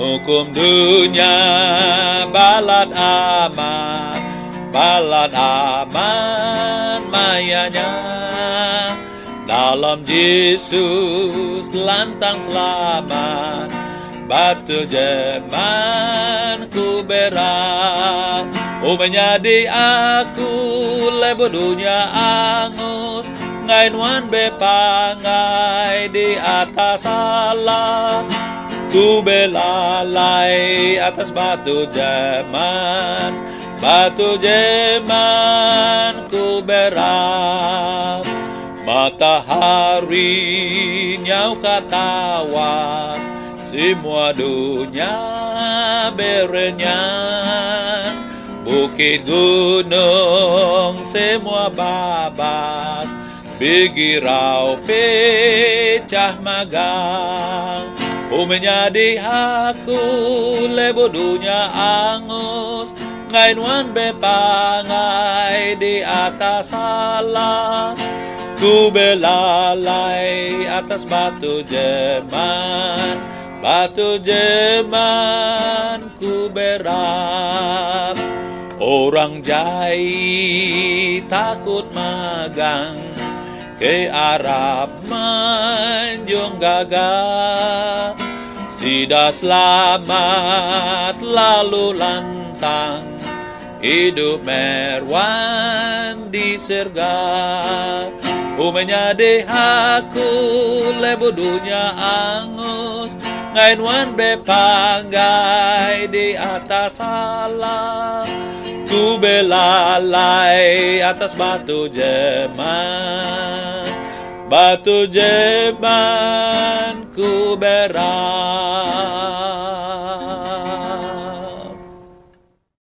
Hukum dunia balad aman mayanya. Dalam Yesus lantang selamat, batu jeman ku berat. Menjadi aku lebo dunia angus, ngainwan bepangai di atas Allah. Ku belalai atas batu jeman ku berat. Matahari nyau katawas, semua dunia berenyang. Bukit gunung semua babas, bigirau pecah magang. Menjadi aku lebo dunia angus, ngainwan bepangai di atas Allah. Ku belalai atas batu jeman ku berat. Orang jai takut magang, ke Arab menjung gagah. Sida selamat lalu lantang, hidup merwan di surga. Menjadi aku lebo dunia angus, ngainwan bepanggai di atas Allah. Ku belalai atas batu jeman ku berat.